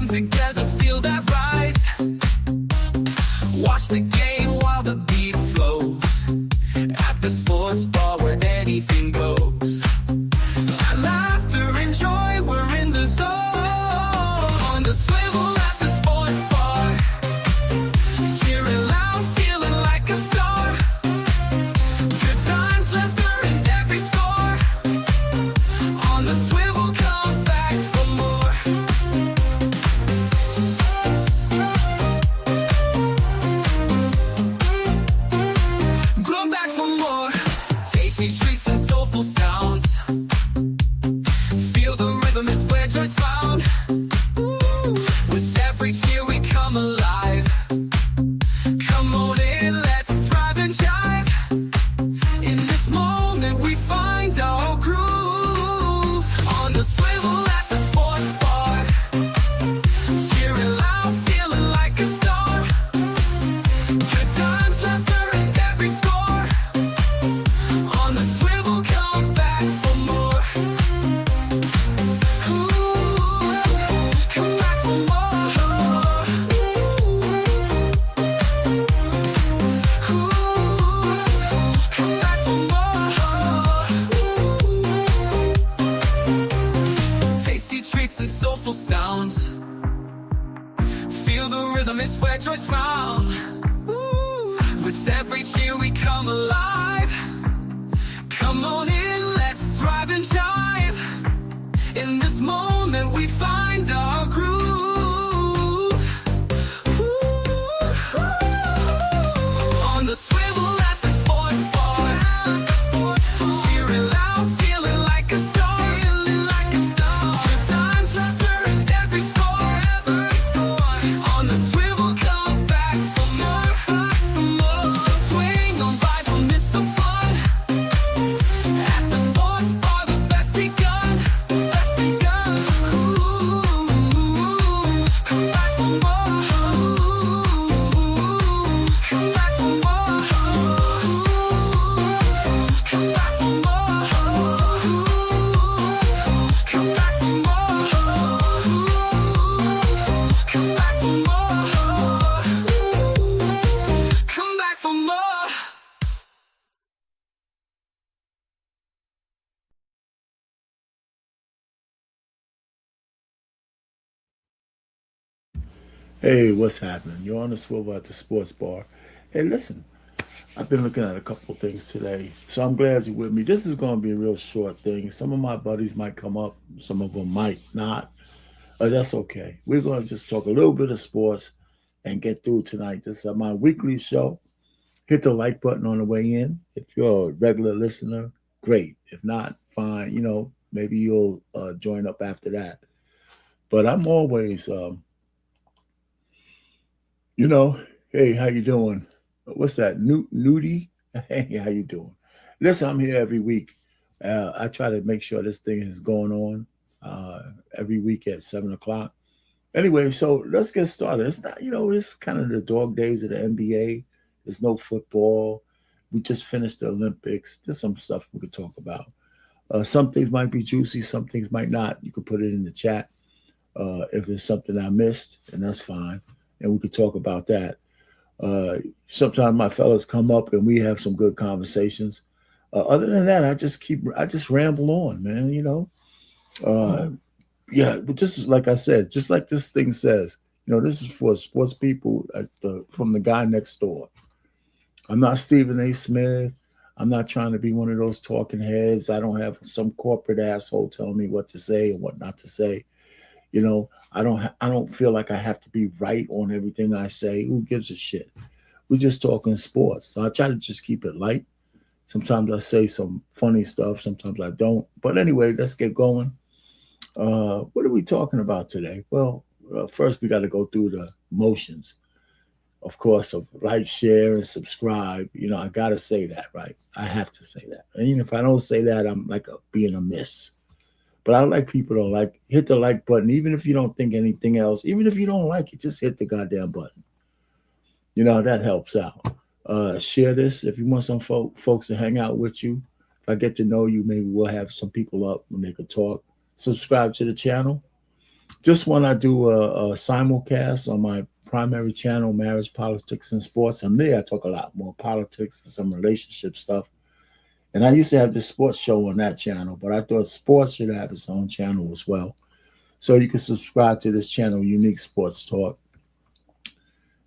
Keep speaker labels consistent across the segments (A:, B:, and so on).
A: come together, feel that rise. Watch the game while the beat flows. At the sports bar where anything goes. Laughter and joy, we're in the zone. On the swivel at the sports bar. Cheering loud, feeling like a star. Good times, laughter and every score. On the swivel, come back for more. Come back for more. Tasty treats and soulful sounds. Feel the rhythm, it's where joy's found. With every cheer we come alive. Come on in, let's thrive and jive. In this moment we find our groove. On the swivel at the sports bar. Cheering loud, feeling like a star. Good times, laughter and every score. On the swivel, come back for more. Come back for more. Come back for more. Tasty treats and soulful sounds. Feel the rhythm, it's where joy's found. With every cheer we come alive. Come on in, let's thrive and jive. In this moment we find our groove. On the swivel at the sports bar. Cheering loud, feeling like a star. Good times, laughter and every score. On the swivel, come back for more. Swing on by, don't miss the fun. At the sports bar, the best begun. Come back for more. Come back for more. Come back for more. Come back for more. Come back for more. Come back for more.
B: Hey, what's happening? You're on the swivel at the sports bar. Hey, listen, I've been looking at a couple of things today, so I'm glad you're with me. This is going to be a real short thing. Some of my buddies might come up, some of them might not. That's okay. We're going to just talk a little bit of sports and get through tonight. This is my weekly show. Hit the like button on the way in. If you're a regular listener, great. If not, fine. Maybe you'll join up after that. But I'm always, hey, how you doing? What's that? Nudie? Hey, how you doing? Listen, I'm here every week. I try to make sure this thing is going on every week at 7 o'clock. Anyway, so let's get started. It's not, it's kind of the dog days of the NBA. There's no football. We just finished the Olympics. There's some stuff we could talk about. Some things might be juicy. Some things might not. You could put it in the chat if there's something I missed, and that's fine. And we could talk about that. Sometimes my fellas come up and we have some good conversations. Other than that, I just ramble on, man, Yeah, but this is, like I said, just like this thing says, this is for sports people from the guy next door. I'm not Stephen A. Smith. I'm not trying to be one of those talking heads. I don't have some corporate asshole telling me what to say and what not to say. I don't feel like I have to be right on everything I say. Who gives a shit? We're just talking sports. So I try to just keep it light. Sometimes I say some funny stuff. Sometimes I don't. But anyway, let's get going. What are we talking about today? Well, first we got to go through the motions, of course, of like, share, and subscribe. I got to say that, right? I have to say that. And even if I don't say that, I'm like being amiss. But I like people to hit the like button, even if you don't think anything else. Even if you don't like it, just hit the goddamn button. That helps out. Share this if you want some folks to hang out with you. If I get to know you, maybe we'll have some people up when they could talk. Subscribe to the channel. Just when I do a simulcast on my primary channel, Marriage, Politics, and Sports, and there I talk a lot more politics and some relationship stuff. And I used to have this sports show on that channel, but I thought sports should have its own channel as well. So you can subscribe to this channel, Unique Sports Talk.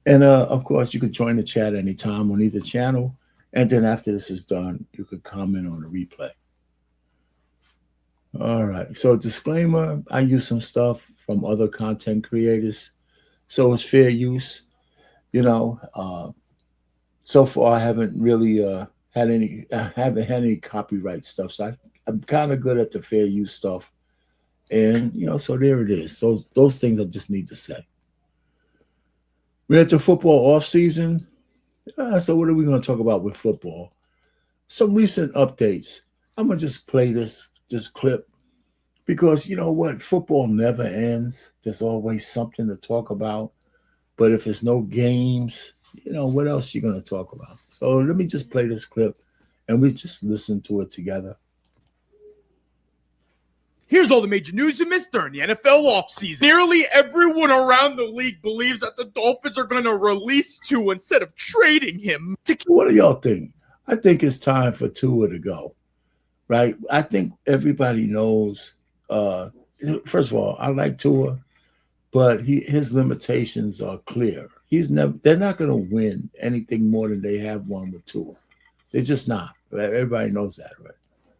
B: And of course, you could join the chat anytime on either channel. And then after this is done, you could comment on the replay. All right. So disclaimer, I use some stuff from other content creators. So it's fair use. So far I haven't really I haven't had any copyright stuff. So I'm kind of good at the fair use stuff. And, so there it is. So those things I just need to say. We're at the football off season. So what are we going to talk about with football? Some recent updates. I'm going to just play this clip because you know what? Football never ends. There's always something to talk about. But if there's no games, what else are you going to talk about? So let me just play this clip and we just listen to it together.
C: Here's all the major news you missed during the NFL offseason. Nearly everyone around the league believes that the Dolphins are going to release Tua instead of trading him.
B: What do y'all think? I think it's time for Tua to go, right? I think everybody knows. First of all, I like Tua, but his limitations are clear. They're not going to win anything more than they have won with Tua. They're just not. Right? Everybody knows that, right?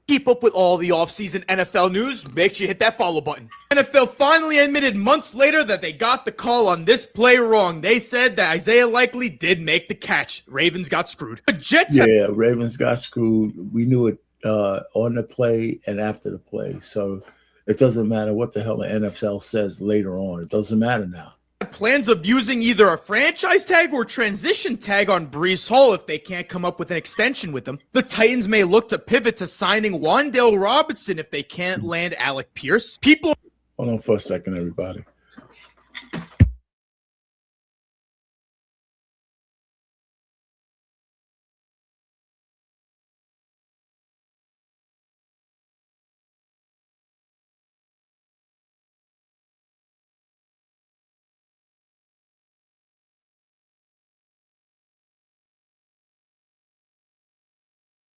C: Keep up with all the offseason NFL news, make sure you hit that follow button. NFL finally admitted months later that they got the call on this play wrong. They said that Isaiah Likely did make the catch. Ravens got screwed. The Jets
B: Ravens got screwed. We knew it on the play and after the play. So it doesn't matter what the hell the NFL says later on. It doesn't matter now.
C: Plans of using either a franchise tag or transition tag on Breece Hall if they can't come up with an extension with him. The Titans may look to pivot to signing Wan'Dale Robinson if they can't land Alec Pierce.
B: Hold on for a second, everybody.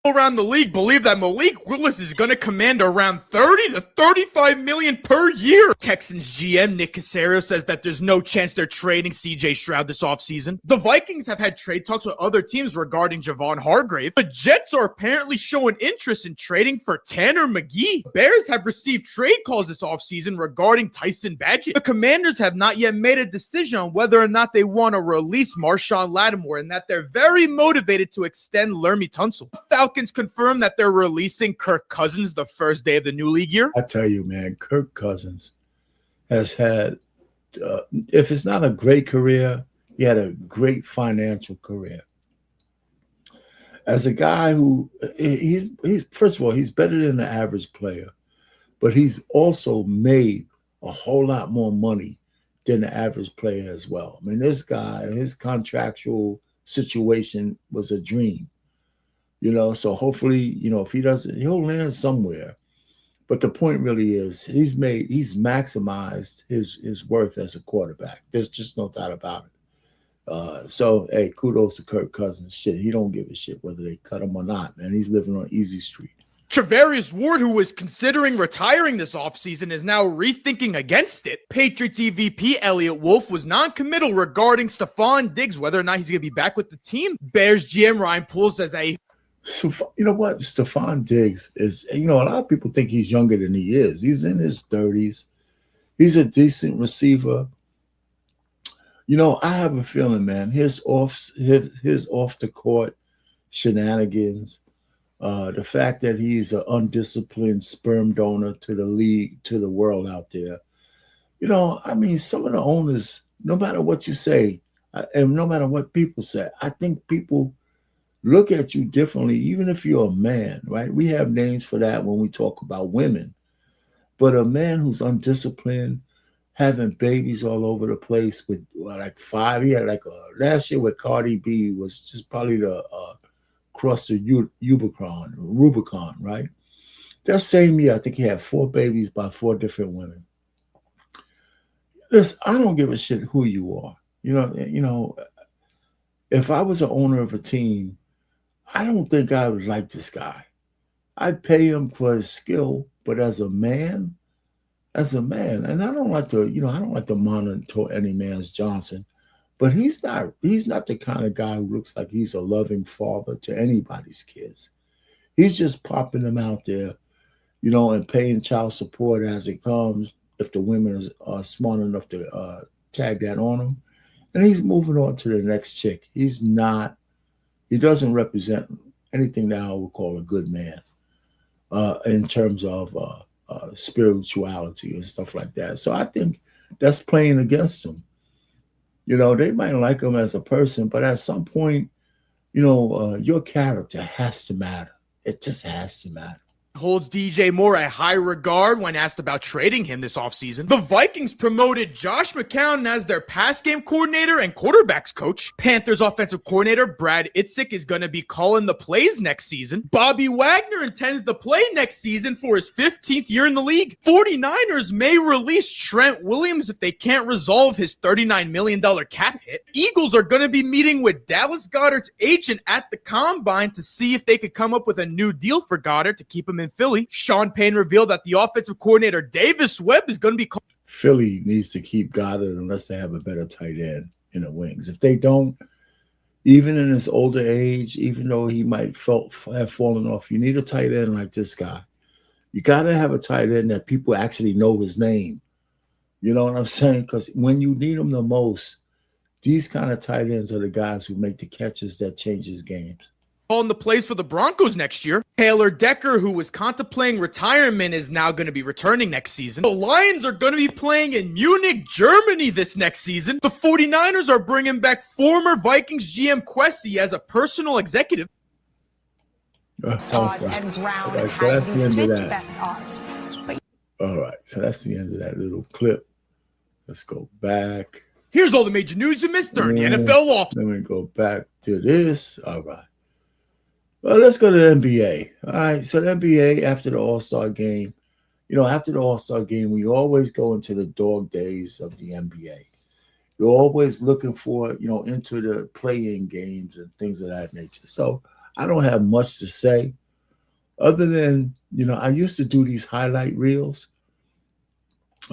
C: Around the league believe that Malik Willis is going to command around 30 to 35 million per year. Texans GM Nick Caserio says that there's no chance they're trading CJ Stroud this offseason. The Vikings have had trade talks with other teams regarding Javon Hargrave. The Jets are apparently showing interest in trading for Tanner McGee. Bears have received trade calls this offseason regarding Tyson Bagent. The Commanders have not yet made a decision on whether or not they want to release Marshawn Lattimore and that they're very motivated to extend Lermy Tunsil. Falcons confirmed that they're releasing Kirk Cousins the first day of the new league year.
B: I tell you, man, Kirk Cousins has had, if it's not a great career, he had a great financial career. As a guy who, he's first of all, he's better than the average player, but he's also made a whole lot more money than the average player as well. I mean, this guy, his contractual situation was a dream. So hopefully, if he doesn't, he'll land somewhere. But the point really is he's maximized his worth as a quarterback. There's just no doubt about it. So, hey, kudos to Kirk Cousins. Shit, he don't give a shit whether they cut him or not, man. He's living on easy street.
C: Travarius Ward, who was considering retiring this offseason, is now rethinking against it. Patriots EVP Elliot Wolf was non-committal regarding Stephon Diggs, whether or not he's going to be back with the team. Bears GM Ryan Poole says
B: So, you know what? Stephon Diggs is, a lot of people think he's younger than he is. He's in his 30s. He's a decent receiver. I have a feeling, man, his off the court shenanigans, the fact that he's an undisciplined sperm donor to the league, to the world out there. Some of the owners, no matter what you say, and no matter what people say, I think people look at you differently, even if you're a man, right? We have names for that when we talk about women. But a man who's undisciplined, having babies all over the place with like 5, he had last year with Cardi B was just probably the cross the Rubicon, right? That same year, I think he had 4 babies by 4 different women. Listen, I don't give a shit who you are. If I was an owner of a team, I don't think I would like this guy. I'd pay him for his skill, but as a man, and I don't like to monitor any man's Johnson, but he's not the kind of guy who looks like he's a loving father to anybody's kids. He's just popping them out there, and paying child support as it comes if the women are smart enough to tag that on him. And he's moving on to the next chick. He doesn't represent anything that I would call a good man in terms of spirituality and stuff like that. So I think that's playing against him. They might like him as a person, but at some point, your character has to matter. It just has to matter.
C: Holds DJ Moore at high regard when asked about trading him this offseason. The Vikings promoted Josh McCown as their pass game coordinator and quarterbacks coach. Panthers offensive coordinator Brad Itzik is going to be calling the plays next season. Bobby Wagner intends to play next season for his 15th year in the league. 49ers may release Trent Williams if they can't resolve his $39 million cap hit. Eagles are going to be meeting with Dallas Goedert's agent at the Combine to see if they could come up with a new deal for Goddard to keep him in Philly. Sean Payne revealed that the offensive coordinator Davis Webb is going to be
B: Philly needs to keep Goddard unless they have a better tight end in the wings. If they don't, even in his older age, even though he might have fallen off, you need a tight end like this guy. You got to have a tight end that people actually know his name. You know what I'm saying? Because when you need him the most, these kind of tight ends are the guys who make the catches that changes games.
C: calling the plays for the Broncos next year. Taylor Decker, who was contemplating retirement, is now going to be returning next season. The Lions are going to be playing in Munich, Germany this next season. The 49ers are bringing back former Vikings GM Kwesi as a personal executive.
B: Odds
D: and Brown
B: so
D: has
B: that's the end
D: the
B: of
D: fifth
B: that.
D: best odds.
B: All right, so that's the end of that little clip. Let's go back.
C: Here's all the major news you missed during the NFL off.
B: Let me go back to this. All right. Well, let's go to the NBA. All right, so the NBA after the All-Star game, after the All-Star game, we always go into the dog days of the NBA. You're always looking for, into the play-in games and things of that nature. So I don't have much to say other than, I used to do these highlight reels.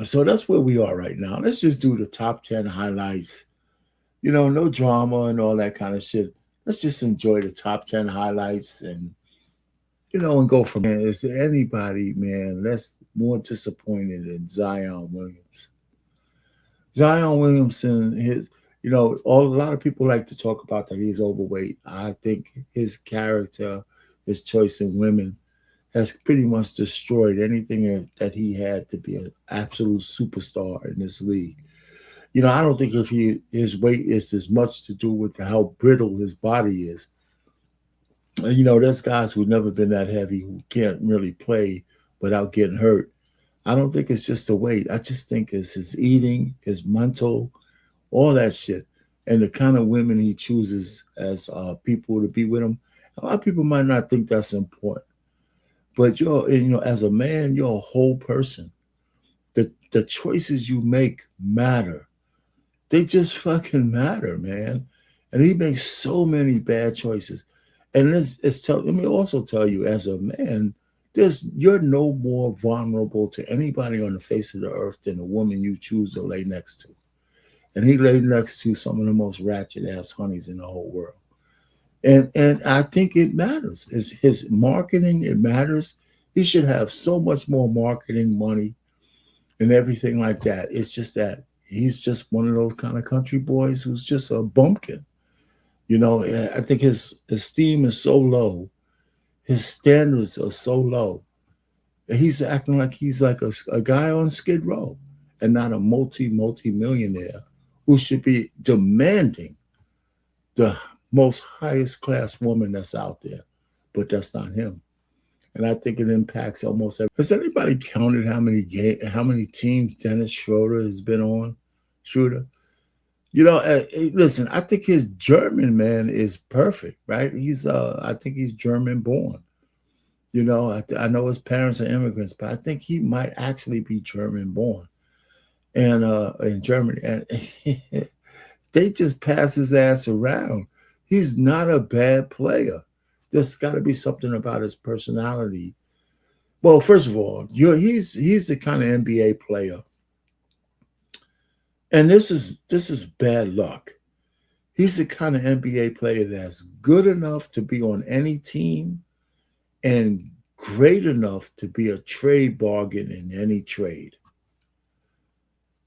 B: So that's where we are right now. Let's just do the top 10 highlights. No drama and all that kind of shit. Let's just enjoy the top 10 highlights and go from there. Is there anybody, man, that's more disappointed than Zion Williamson? Zion Williamson, a lot of people like to talk about that he's overweight. I think his character, his choice in women has pretty much destroyed anything that he had to be an absolute superstar in this league. I don't think if his weight is as much to do with how brittle his body is. There's guys who've never been that heavy who can't really play without getting hurt. I don't think it's just the weight. I just think it's his eating, his mental, all that shit, and the kind of women he chooses as people to be with him. A lot of people might not think that's important, but as a man, you're a whole person. The choices you make matter. They just fucking matter, man. And he makes so many bad choices. And let me also tell you, as a man, you're no more vulnerable to anybody on the face of the earth than the woman you choose to lay next to. And he laid next to some of the most ratchet ass honeys in the whole world. And I think it matters. It's his marketing, it matters. He should have so much more marketing money and everything like that. It's just that he's just one of those kind of country boys who's just a bumpkin. I think his esteem is so low. His standards are so low. He's acting like he's like a guy on Skid Row and not a multi-millionaire who should be demanding the most highest class woman that's out there. But that's not him. And I think it impacts almost every. Has anybody counted how many teams Dennis Schroeder has been on? Schroeder, listen. I think his German man is perfect, right? I think he's German born. I know his parents are immigrants, but I think he might actually be German born. and in Germany, and they just pass his ass around. He's not a bad player. There's got to be something about his personality. Well, first of all, he's the kind of NBA player, and this is bad luck. He's the kind of NBA player that's good enough to be on any team and great enough to be a trade bargain in any trade.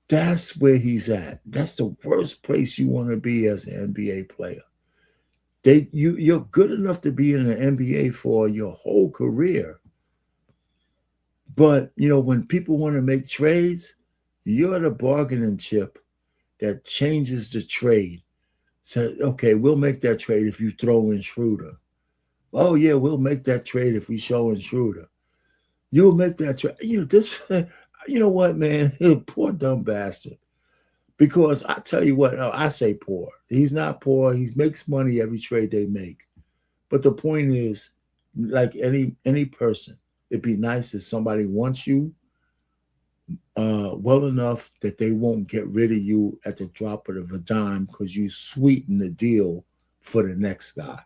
B: That's where he's at. That's the worst place you want to be as an NBA player. You're good enough to be in the NBA for your whole career. But, when people want to make trades, you're the bargaining chip that changes the trade. So, okay, we'll make that trade if you throw in Schroeder. Oh, yeah, we'll make that trade if we show in Schroeder. You'll make that trade. You know what, man? Poor dumb bastard. Because I tell you what, I say poor. He's not poor. He makes money every trade they make. But the point is, like any person, it'd be nice if somebody wants you well enough that they won't get rid of you at the drop of a dime because you sweeten the deal for the next guy.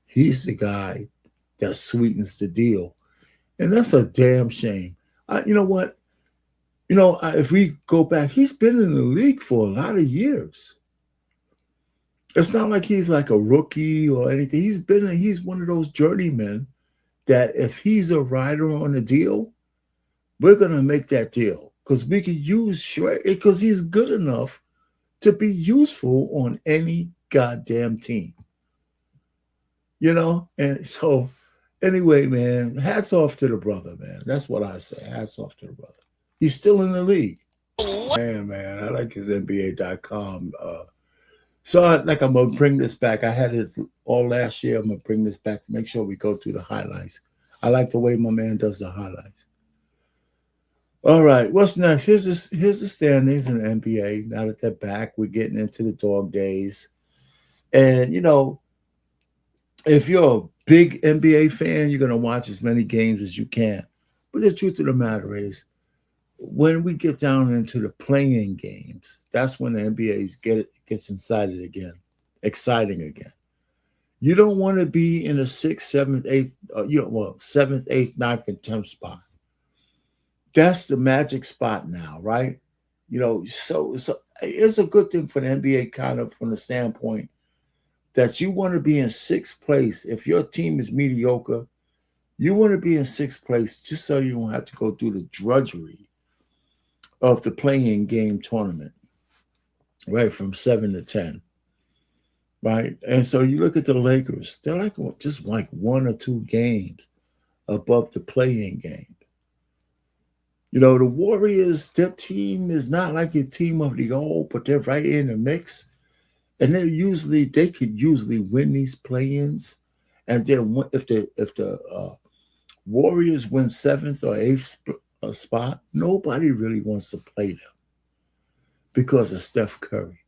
B: He's the guy that sweetens the deal. And that's a damn shame. You know what? If we go back, he's been in the league for a lot of years. It's not like he's like a rookie or anything. He's one of those journeymen that if he's a rider on a deal, we're going to make that deal because we could use Shrek because he's good enough to be useful on any goddamn team. And so anyway, man, hats off to the brother, man. That's what I say. Hats off to the brother. He's still in the league. Man, I like his NBA.com. So I'm going to bring this back. I had it all last year. I'm going to bring this back to make sure we go through the highlights. I like the way my man does the highlights. All right, what's next? Here's the standings in the NBA. Now that they're back, we're getting into the dog days. And, if you're a big NBA fan, you're going to watch as many games as you can. But the truth of the matter is, when we get down into the playing games, that's when the NBA gets exciting again. You don't want to be in the 6th, 7th, 8th, 7th, 8th, 9th, and 10th spot. That's the magic spot now, right? So it's a good thing for the NBA kind of from the standpoint that you want to be in 6th place. If your team is mediocre, you want to be in 6th place just so you don't have to go through the drudgery of the playing game tournament, right, from 7 to 10, right? And so you look at the Lakers, they're just like 1 or 2 games above the playing game. The Warriors, their team is not like your team of the old, but they're right in the mix. And they could usually win these play-ins. And then if the Warriors win 7th or 8th spot, nobody really wants to play them because of Steph Curry,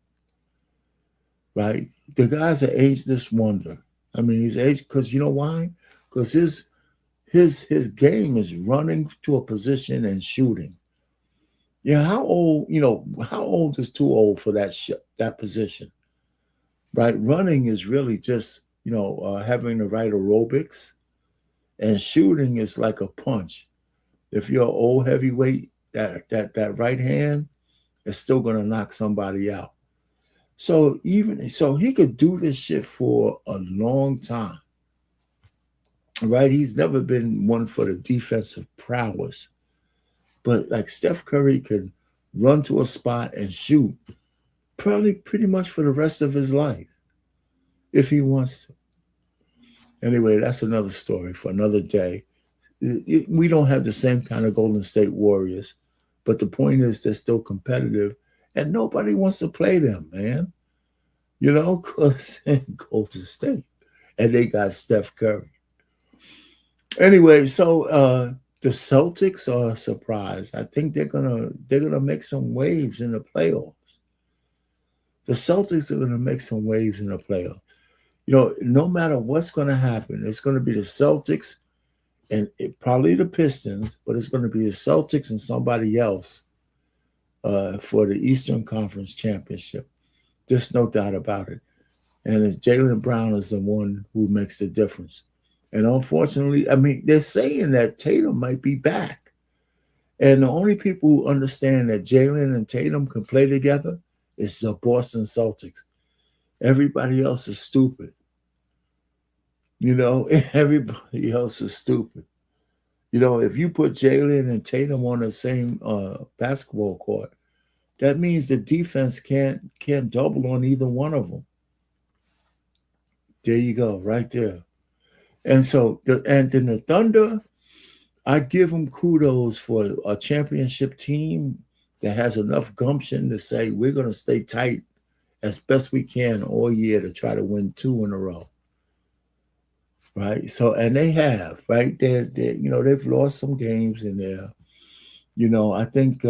B: right? The guy's an ageless wonder. I mean, he's aged because you know why? Because his game is running to a position and shooting. How old is too old for that position, right? Running is really just having the right aerobics, and shooting is like a punch. If you're an old heavyweight, that right hand is still going to knock somebody out. So he could do this shit for a long time, right? He's never been one for the defensive prowess, but like Steph Curry can run to a spot and shoot probably pretty much for the rest of his life if he wants to. Anyway, that's another story for another day. We don't have the same kind of Golden State Warriors, but the point is they're still competitive, and nobody wants to play them, man. Because Golden State, and they got Steph Curry. Anyway, so the Celtics are a surprise. I think they're gonna make some waves in the playoffs. The Celtics are gonna make some waves in the playoffs. No matter what's going to happen, it's going to be the Celtics and probably the Pistons, but it's going to be the Celtics and somebody else for the Eastern Conference Championship. There's no doubt about it. And Jaylen Brown is the one who makes the difference. And unfortunately, I mean, they're saying that Tatum might be back. And the only people who understand that Jaylen and Tatum can play together is the Boston Celtics. Everybody else is stupid. You know, everybody else is stupid. You know, if you put Jaylen and Tatum on the same basketball court, that means the defense can't double on either one of them. There you go, right there. And so, then the Thunder, I give them kudos for a championship team that has enough gumption to say we're going to stay tight as best we can all year to try to win 2 in a row. Right. So, and they have, right? They've lost some games in there. You know, I think,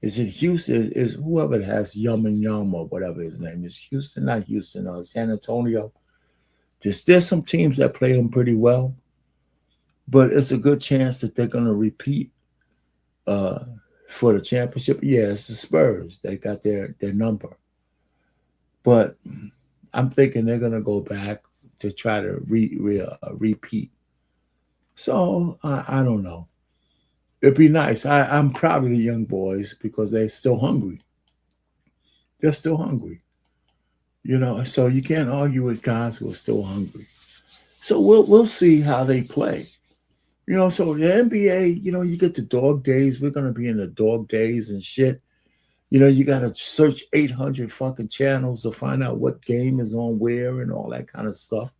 B: is it Houston? Is whoever has Yum and Yum or whatever his name is, Houston, not Houston, San Antonio. There's some teams that play them pretty well, but it's a good chance that they're going to repeat for the championship. Yeah, it's the Spurs. They got their number. But I'm thinking they're going to go back to try to repeat. So I don't know. It'd be nice. I'm proud of the young boys because they're still hungry. They're still hungry. You know, so you can't argue with guys who are still hungry. So we'll see how they play. You know, so the NBA, you know, you get the dog days. We're going to be in the dog days and shit. You know, you got to search 800 fucking channels to find out what game is on where and all that kind of stuff.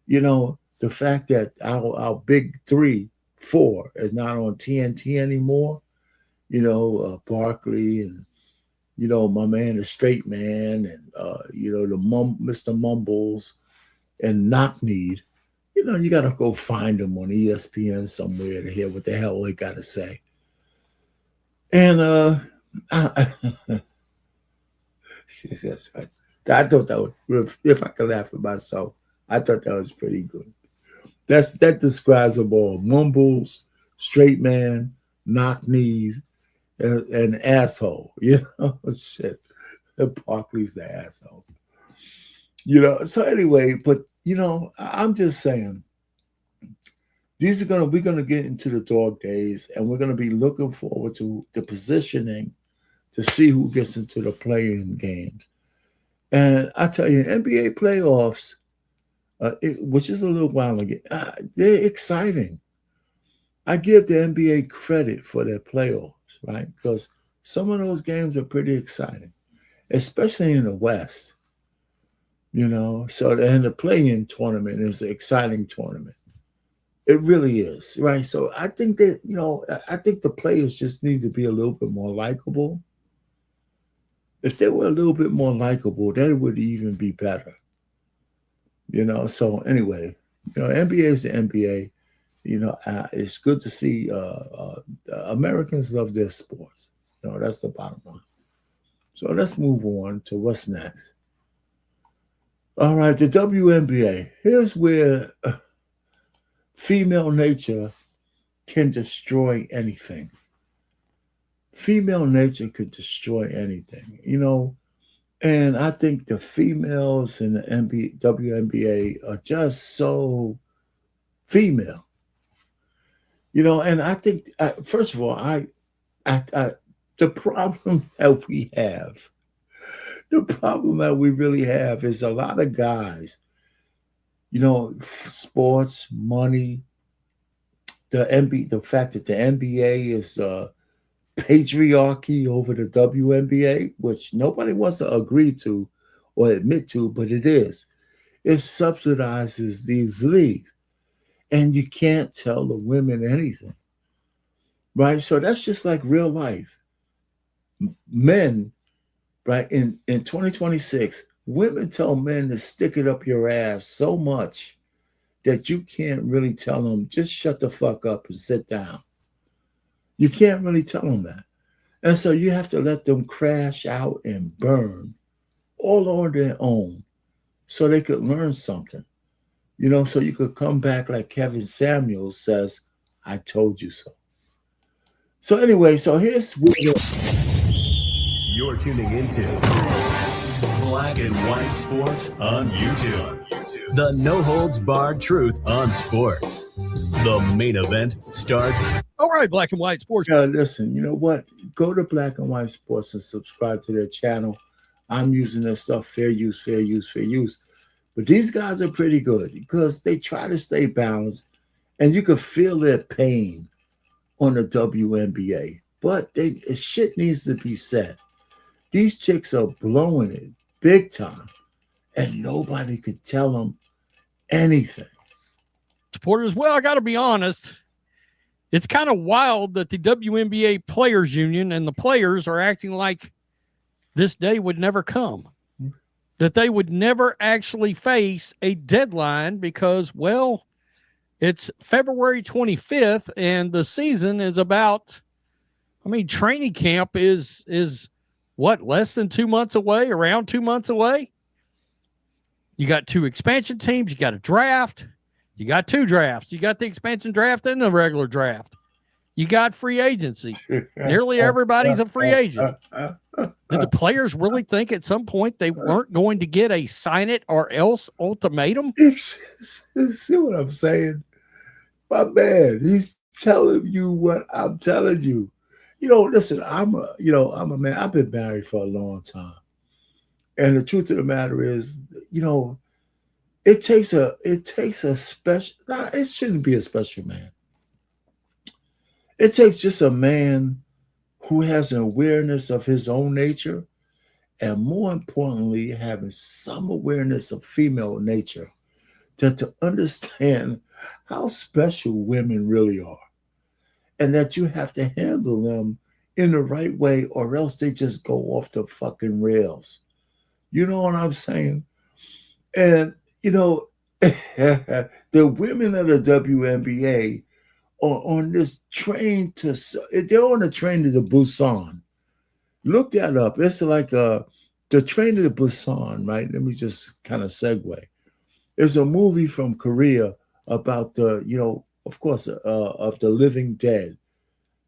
B: You know, the fact that our big 4 is not on TNT anymore. You know, Barkley and, you know, my man, the Straight Man, and, you know, Mr. Mumbles and Knock-Kneed. You know, you got to go find them on ESPN somewhere to hear what the hell they got to say. And I thought that was, if I could laugh at myself, I thought that was pretty good. That describes them all. Mumbles, Straight Man, Knock-Knees, and asshole. You know, shit. Barkley's the asshole. You know, so anyway, but you know, I'm just saying, we're gonna get into the dog days, and we're gonna be looking forward to the positioning to see who gets into the playing games. And I tell you, NBA playoffs, which is a little while ago, they're exciting. I give the NBA credit for their playoffs, right? Because some of those games are pretty exciting, especially in the West. You know, so the play-in tournament is an exciting tournament. It really is, right? So I think that, you know, I think the players just need to be a little bit more likable. If they were a little bit more likable, that would even be better. You know, so anyway, you know, NBA is the NBA. You know, it's good to see Americans love their sports. You know, that's the bottom line. So let's move on to what's next. All right, the WNBA. Here's where female nature can destroy anything. Female nature could destroy anything, you know. And I think the females in the WNBA are just so female. You know, and I think, first of all, the problem that we have, the problem that we really have is a lot of guys, you know, sports, money, the fact that the NBA is patriarchy over the WNBA, which nobody wants to agree to or admit to, but it is. It subsidizes these leagues. And you can't tell the women anything, right? So that's just like real life. Men, right, in 2026, women tell men to stick it up your ass so much that you can't really tell them, just shut the fuck up and sit down. You can't really tell them that. And so you have to let them crash out and burn all on their own so they could learn something. You know, so you could come back like Kevin Samuels says, I told you so. So anyway, so here's where
D: You're tuning into Black and White Sports on YouTube. The no-holds-barred truth on sports. The main event starts.
E: All right, Black and White Sports.
B: Listen, you know what? Go to Black and White Sports and subscribe to their channel. I'm using their stuff, fair use, fair use, fair use. But these guys are pretty good because they try to stay balanced, and you can feel their pain on the WNBA. But shit needs to be said. These chicks are blowing it big time, and nobody could tell them anything.
E: Supporters, well, I got to be honest. It's kind of wild that the WNBA Players Union and the players are acting like this day would never come, that they would never actually face a deadline because, well, it's February 25th and the season is about, training camp is what, less than 2 months away, around 2 months away? You got 2 expansion teams. You got a draft. You got 2 drafts. You got the expansion draft and the regular draft. You got free agency. Nearly everybody's a free agent. Did the players really think at some point they weren't going to get a sign it or else ultimatum?
B: See what I'm saying? My man, he's telling you what I'm telling you. Listen, I'm a man. I've been married for a long time. And the truth of the matter is, it takes a special, it shouldn't be a special man. It takes just a man who has an awareness of his own nature and, more importantly, having some awareness of female nature to understand how special women really are and that you have to handle them in the right way or else they just go off the fucking rails. You know what I'm saying? And, the women of the WNBA are on this train they're on the train to the Busan. Look that up. It's like the train to the Busan, right? Let me just kind of segue. There's a movie from Korea about of course, of the living dead,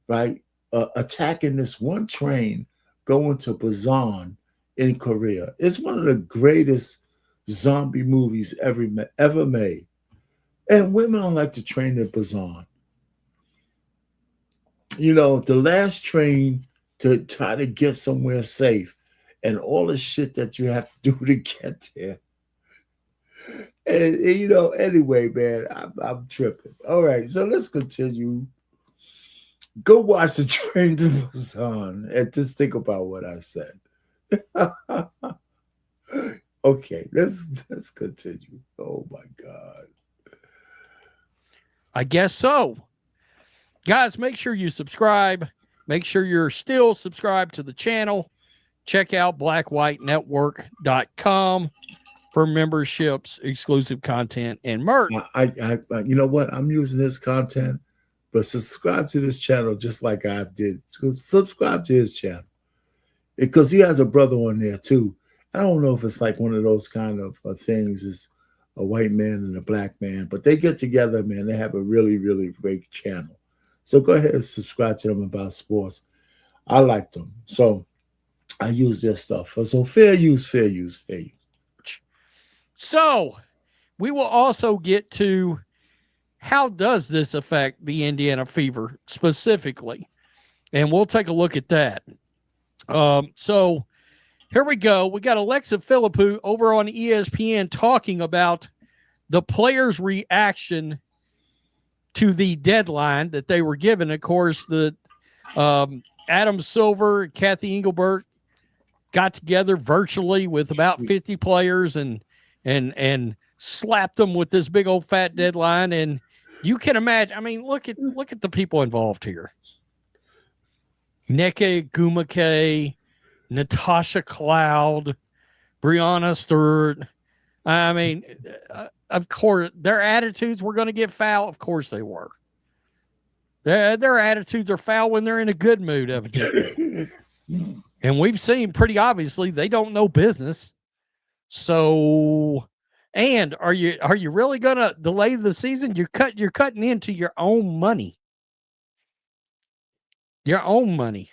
B: right? Attacking this one train going to Busan in Korea. It's one of the greatest zombie movies ever made. And women don't like to train in Busan. The last train to try to get somewhere safe and all the shit that you have to do to get there. And anyway, man, I'm tripping. All right, so let's continue. Go watch the train to Busan and just think about what I said. Okay, let's continue. Oh my God.
E: I guess so. Guys, make sure you subscribe. Make sure you're still subscribed to the channel. Check out blackwhitenetwork.com for memberships, exclusive content, and merch.
B: I you know what? I'm using this content, but subscribe to this channel just like I did. Subscribe to his channel because he has a brother on there too. I don't know if it's like one of those kind of things. It's a white man and a black man, but they get together, man. They have a really, really great channel. So go ahead and subscribe to them about sports. I like them. So I use their stuff. So fair use, fair use, fair use.
E: So we will also get to how does this affect the Indiana Fever specifically? And we'll take a look at that. So here we go. We got Alexa Philippou over on ESPN talking about the players' reaction to the deadline that they were given. Of course, the Adam Silver, Kathy Engelbert got together virtually with about 50 players and slapped them with this big old fat deadline. And you can imagine, look at the people involved here. Nneka Ogwumike, Natasha Cloud, Breanna Stewart. Of course, their attitudes were going to get foul. Of course they were. Their attitudes are foul when they're in a good mood, evidently. And we've seen pretty obviously they don't know business. So, and are you really going to delay the season? You're cutting into your own money. Your own money.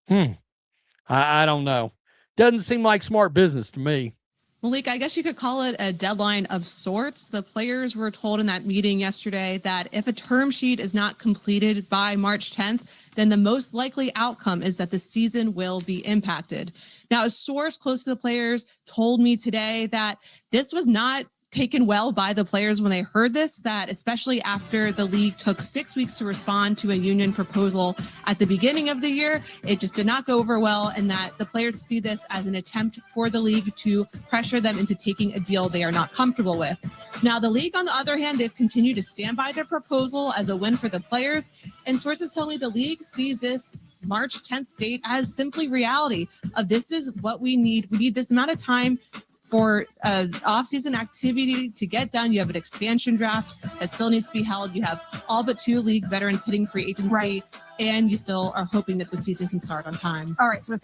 E: I don't know. Doesn't seem like smart business to me.
F: Malik, I guess you could call it a deadline of sorts. The players were told in that meeting yesterday that if a term sheet is not completed by March 10th, then the most likely outcome is that the season will be impacted. Now, a source close to the players told me today that this was not taken well by the players when they heard this, that especially after the league took 6 weeks to respond to a union proposal at the beginning of the year, it just did not go over well, and that the players see this as an attempt for the league to pressure them into taking a deal they are not comfortable with. Now, the league, on the other hand, they've continued to stand by their proposal as a win for the players, and sources tell me the league sees this March 10th date as simply reality of this is what we need. We need this amount of time for off-season activity to get done. You have an expansion draft that still needs to be held. You have all but 2 league veterans hitting free agency,
G: Right.
F: and you still are hoping that the season can start on time.
G: All right. So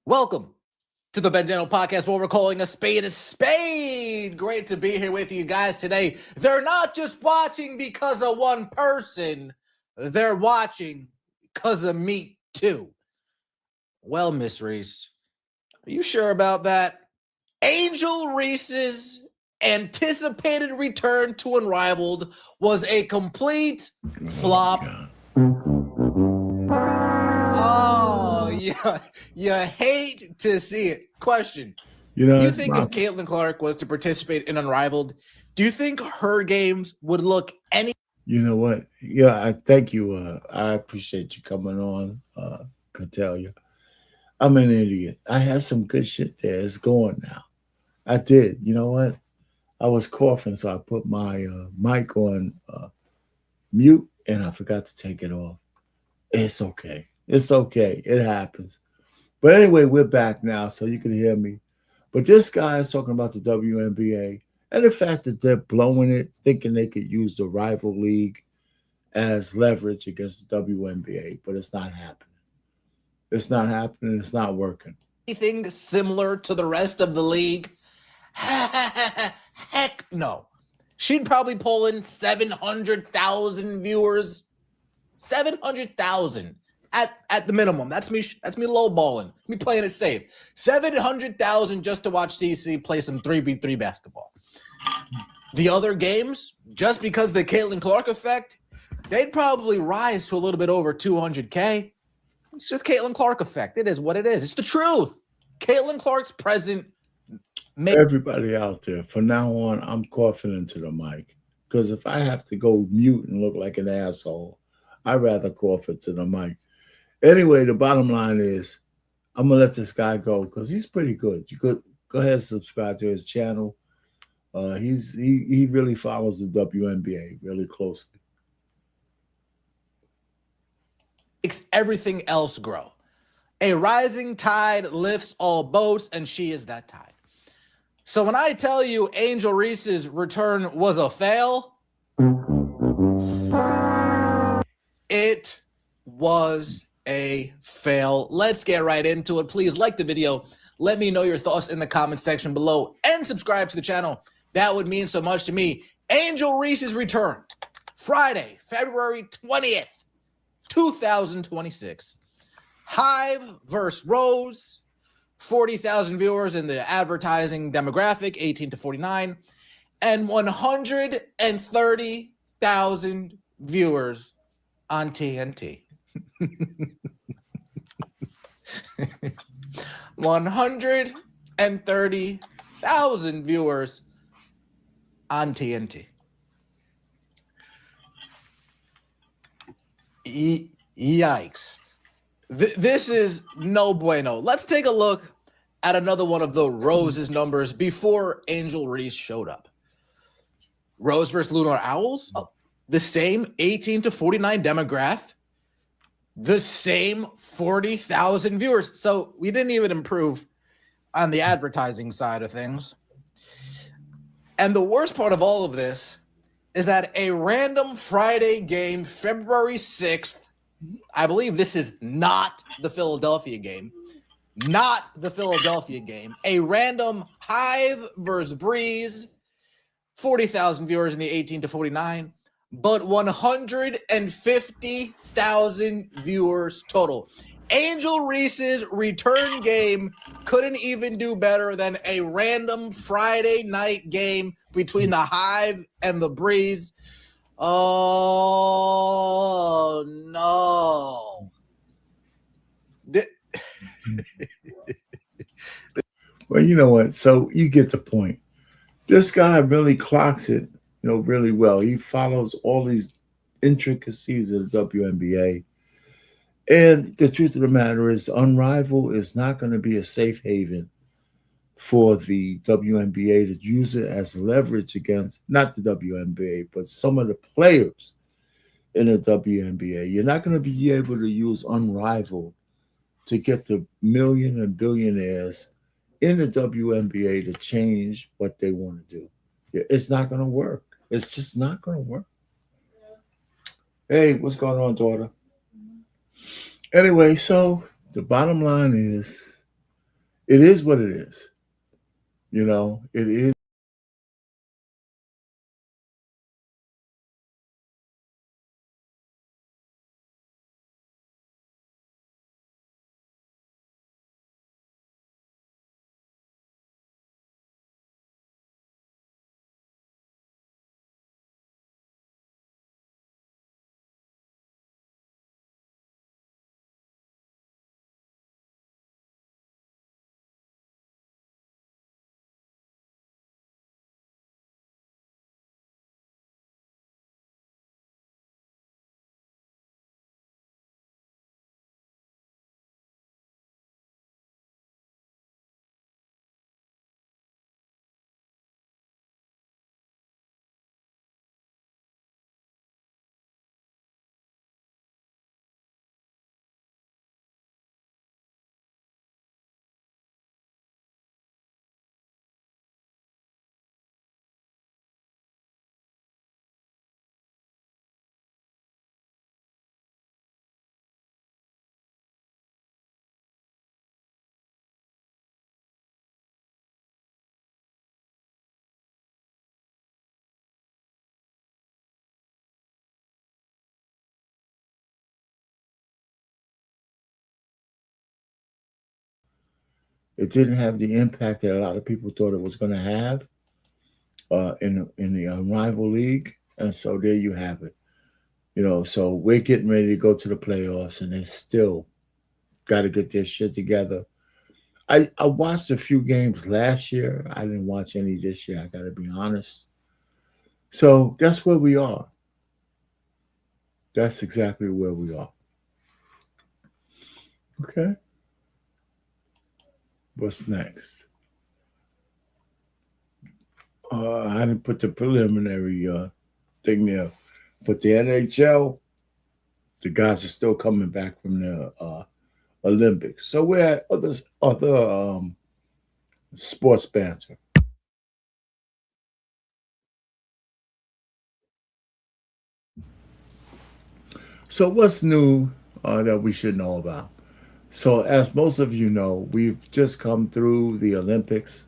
H: Welcome to the Ben Daniel Podcast, where we're calling a spade a spade. Great to be here with you guys today. They're not just watching because of one person. They're watching because of me, too. Well, Miss Reese, are you sure about that? Angel Reese's anticipated return to Unrivaled was a complete flop. Oh, yeah, you hate to see it. Question. You think if Caitlin Clark was to participate in Unrivaled, do you think her games would look any?
B: You know what? Yeah, I thank you. I appreciate you coming on, Catellia. I'm an idiot. I had some good shit there. It's gone now. I did. You know what? I was coughing, so I put my mic on mute and I forgot to take it off. It's okay. It's okay. It happens. But anyway, we're back now, so you can hear me. But this guy is talking about the WNBA and the fact that they're blowing it, thinking they could use the rival league as leverage against the WNBA, but it's not happening. It's not happening. It's not working.
H: Anything similar to the rest of the league? Heck no. She'd probably pull in 700,000 viewers. 700,000 at the minimum. That's me lowballing. Me playing it safe. 700,000 just to watch CC play some 3v3 basketball. The other games, just because the Caitlin Clark effect, they'd probably rise to a little bit over 200K. It's just Caitlin Clark effect. It is what it is. It's the truth. Caitlin Clark's present.
B: Everybody out there, from now on, I'm coughing into the mic. Because if I have to go mute and look like an asshole, I'd rather cough into the mic. Anyway, the bottom line is I'm going to let this guy go because he's pretty good. You could go ahead and subscribe to his channel. He really follows the WNBA really closely.
H: Makes everything else grow. A rising tide lifts all boats, and she is that tide. So when I tell you Angel Reese's return was a fail, it was a fail. Let's get right into it. Please like the video. Let me know your thoughts in the comment section below and subscribe to the channel. That would mean so much to me. Angel Reese's return, Friday, February 20th. 2026. Hive versus Rose. 40,000 viewers in the advertising demographic, 18 to 49. And 130,000 viewers on TNT. 130,000 viewers on TNT. Yikes. This is no bueno. Let's take a look at another one of the Rose's numbers before Angel Reese showed up. Rose versus Lunar Owls, the same 18 to 49 demographic, the same 40,000 viewers. So we didn't even improve on the advertising side of things. And the worst part of all of this is that a random Friday game, February 6th, I believe this is not the Philadelphia game, a random Hive versus Breeze, 40,000 viewers in the 18 to 49, but 150,000 viewers total. Angel Reese's return game couldn't even do better than a random Friday night game between the Hive and the Breeze. Oh, no.
B: Well, you know what? So you get the point. This guy really clocks it, really well. He follows all these intricacies of the WNBA. And the truth of the matter is, Unrivaled is not going to be a safe haven for the WNBA to use it as leverage against, not the WNBA, but some of the players in the WNBA. You're not going to be able to use Unrivaled to get the million and billionaires in the WNBA to change what they want to do. It's not going to work. It's just not going to work. Hey, what's going on, daughter? Anyway, so the bottom line is, it is what it is. It is. It didn't have the impact that a lot of people thought it was going to have in the rival league. And so there you have it. So we're getting ready to go to the playoffs, and they still got to get their shit together. I watched a few games last year. I didn't watch any this year, I got to be honest. So that's where we are. That's exactly where we are. Okay. What's next? I didn't put the preliminary thing there, but the NHL, the guys are still coming back from the Olympics. So we're at other sports banter. So what's new that we should know about? So as most of you know, we've just come through the Olympics.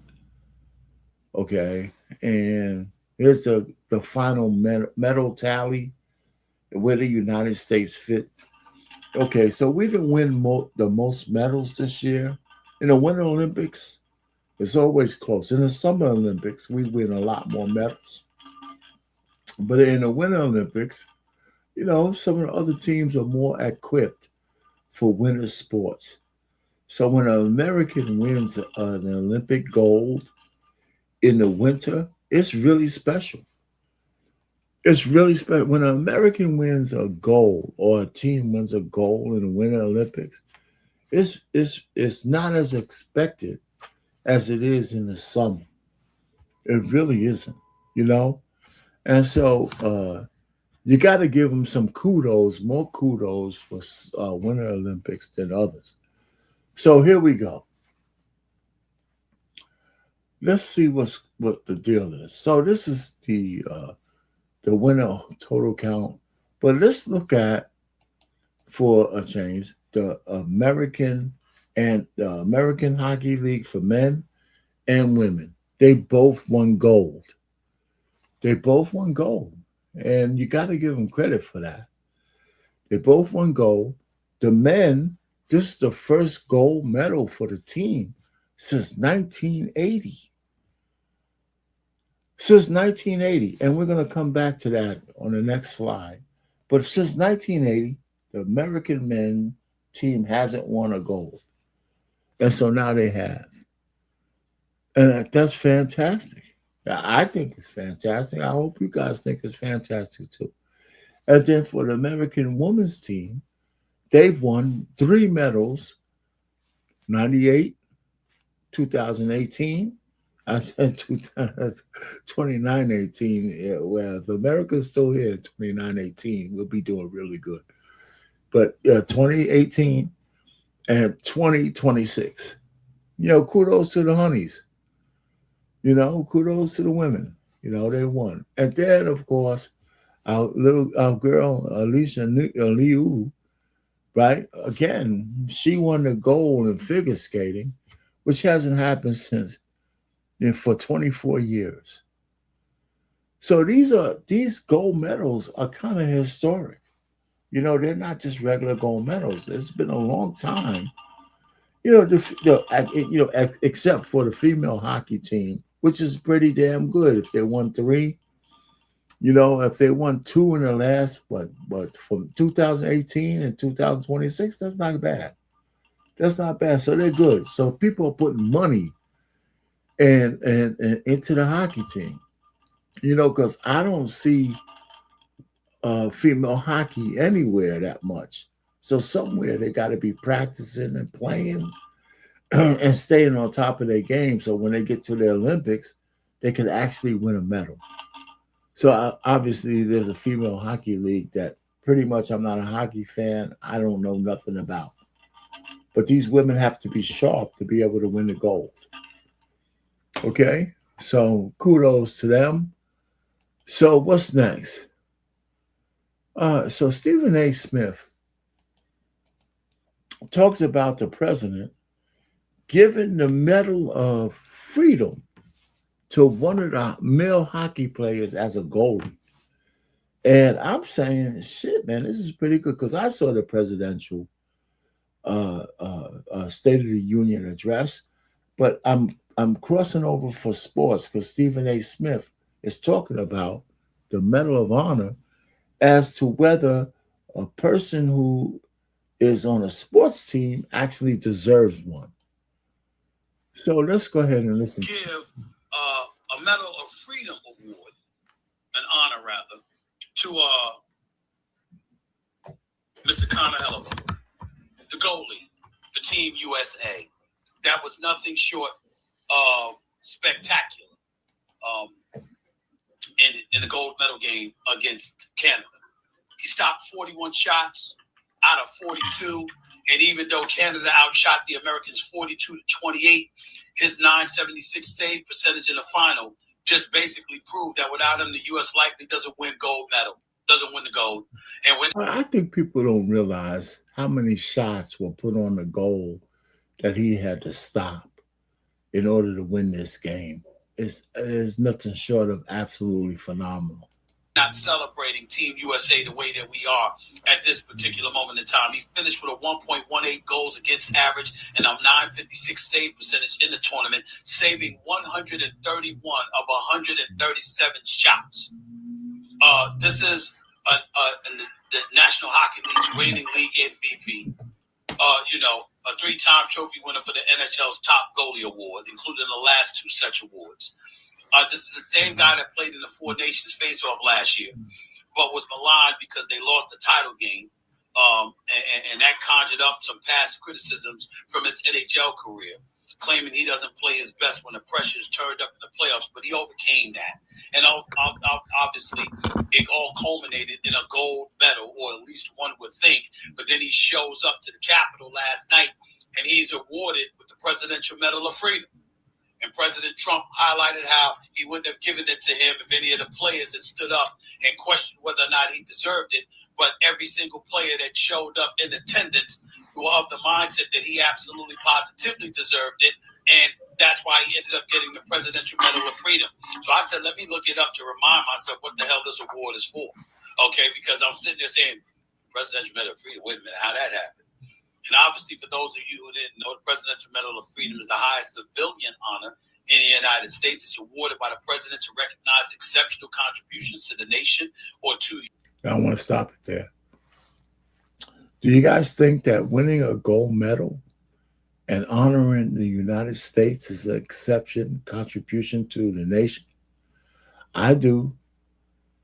B: Okay. And here's the final medal tally where the United States fit. Okay, so we didn't win the most medals this year. In the Winter Olympics, it's always close. In the Summer Olympics, we win a lot more medals. But in the Winter Olympics, some of the other teams are more equipped for winter sports. So when an American wins an Olympic gold in the winter, it's really special. It's really special. When an American wins a gold or a team wins a gold in the Winter Olympics, it's not as expected as it is in the summer. It really isn't, And so you got to give them some kudos, more kudos for Winter Olympics than others. So here we go. Let's see what the deal is. So this is the winner total count, but let's look at, for a change, the American Hockey League for men and women. They both won gold. And you got to give them credit for that. They both won gold. The men, this is the first gold medal for the team since 1980. Since 1980, and we're going to come back to that on the next slide. But since 1980, the American men team hasn't won a gold. And so now they have. And that's fantastic. I think it's fantastic. I hope you guys think it's fantastic too. And then for the American women's team, they've won 3 medals, 98, 2018, I said 29-18. Well, if America's still here, 29-18, we'll be doing really good. But 2018 and 2026. Kudos to the honeys. Kudos to the women. They won. And then, of course, our girl, Alicia Liu, right? Again, she won the gold in figure skating, which hasn't happened for 24 years. So these gold medals are kind of historic. They're not just regular gold medals. It's been a long time. Except for the female hockey team, which is pretty damn good. If they won 3, if they won 2 in the last, from 2018 and 2026, that's not bad. That's not bad. So they're good. So people are putting money and into the hockey team, because I don't see female hockey anywhere that much. So somewhere they got to be practicing and playing and staying on top of their game. So when they get to the Olympics, they can actually win a medal. So obviously there's a female hockey league that pretty much I'm not a hockey fan. I don't know nothing about. But these women have to be sharp to be able to win the gold. Okay, so kudos to them. So what's next? So Stephen A. Smith talks about the president giving the Medal of Freedom to one of the male hockey players as a goalie. And I'm saying, shit, man, this is pretty good, because I saw the presidential State of the Union address, But I'm crossing over for sports because Stephen A. Smith is talking about the Medal of Honor as to whether a person who is on a sports team actually deserves one. So let's go ahead and listen.
G: Give a Medal of Freedom Award, an honor rather, to Mr. Connor Hellebuck, the goalie for Team USA. That was nothing short of spectacular in the gold medal game against Canada. He stopped 41 shots out of 42, and even though Canada outshot the Americans 42-28, his .976 save percentage in the final just basically proved that without him, the U.S. likely doesn't win the gold. And when
B: I think people don't realize how many shots were put on the goal that he had to stop in order to win this game. It's nothing short of absolutely phenomenal.
G: Not celebrating Team USA the way that we are at this particular moment in time. He finished with a 1.18 goals against average and a .956 save percentage in the tournament, saving 131 of 137 shots. This is the National Hockey League's reigning league MVP. A 3-time trophy winner for the NHL's top goalie award, including the last 2 such awards. This is the same guy that played in the Four Nations face-off last year, but was maligned because they lost the title game, and that conjured up some past criticisms from his NHL career, claiming he doesn't play his best when the pressure is turned up in the playoffs, but he overcame that. And obviously, it all culminated in a gold medal, or at least one would think, but then he shows up to the Capitol last night, and he's awarded with the Presidential Medal of Freedom. And President Trump highlighted how he wouldn't have given it to him if any of the players had stood up and questioned whether or not he deserved it. But every single player that showed up in attendance were of the mindset that he absolutely positively deserved it. And that's why he ended up getting the Presidential Medal of Freedom. So I said, let me look it up to remind myself what the hell this award is for. Okay, because I'm sitting there saying, Presidential Medal of Freedom, wait a minute, how that happened? And obviously, for those of you who didn't know, the Presidential Medal of Freedom is the highest civilian honor in the United States. It's awarded by the president to recognize exceptional contributions to the nation or to.
B: I want to stop it there. Do you guys think that winning a gold medal and honoring the United States is an exception, contribution to the nation? I do.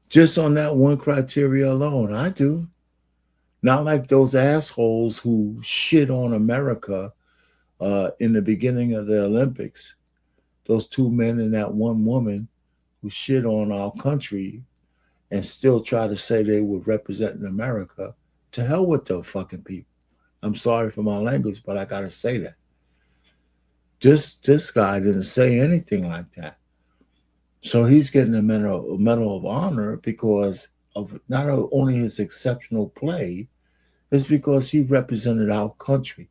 B: Just on that one criteria alone, I do. Not like those assholes who shit on America in the beginning of the Olympics. Those 2 men and that 1 woman who shit on our country and still try to say they were representing America. To hell with those fucking people. I'm sorry for my language, but I got to say that. This guy didn't say anything like that. So he's getting a medal of honor because of not only his exceptional play, it's because he represented our country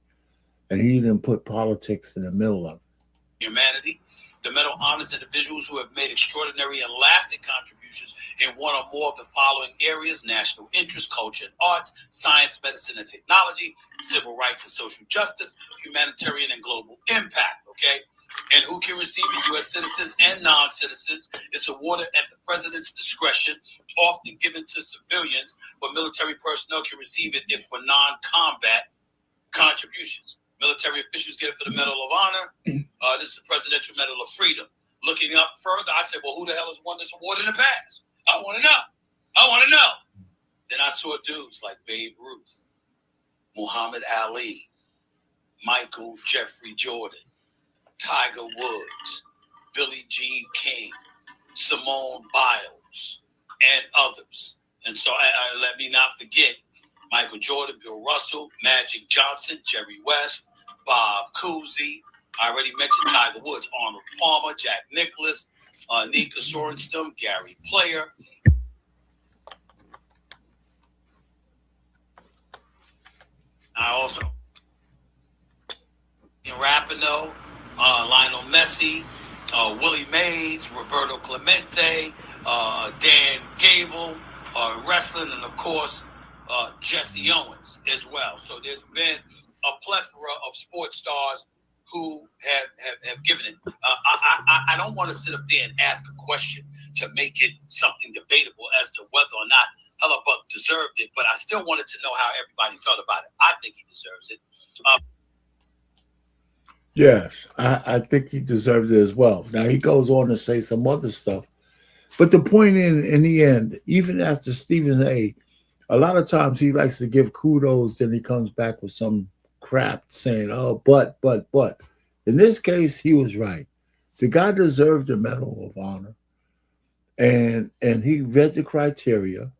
B: and he didn't put politics in the middle of it.
G: Humanity. The medal honors individuals who have made extraordinary and lasting contributions in one or more of the following areas: national interest, culture and arts, science, medicine and technology, civil rights and social justice, humanitarian and global impact, okay? And who can receive it? U.S. citizens and non-citizens. It's awarded at the president's discretion, often given to civilians, but military personnel can receive it if for non-combat contributions. Military officials get it for the Medal of Honor. This is the Presidential Medal of Freedom. Looking up further, I said, well, who the hell has won this award in the past? I want to know. Then I saw dudes like Babe Ruth, Muhammad Ali, Michael Jeffrey Jordan, Tiger Woods, Billie Jean King, Simone Biles, and others. And so let me not forget Michael Jordan, Bill Russell, Magic Johnson, Jerry West, Bob Cousy. I already mentioned Tiger Woods, Arnold Palmer, Jack Nicklaus, Nika Sorenstam, Gary Player. I also in Rapinoe, Lionel Messi, Willie Mays, Roberto Clemente, Dan Gable, wrestling, and of course, Jesse Owens as well. So there's been a plethora of sports stars who have given it. I don't want to sit up there and ask a question to make it something debatable as to whether or not Hellebuck deserved it, but I still wanted to know how everybody felt about it. I think he deserves it.
B: Yes, I think he deserves it as well. Now, he goes on to say some other stuff. But the point in the end, even after Stephen A lot of times he likes to give kudos, then he comes back with some crap saying, oh, but. In this case, he was right. The guy deserved the Medal of Honor. And he read the criteria.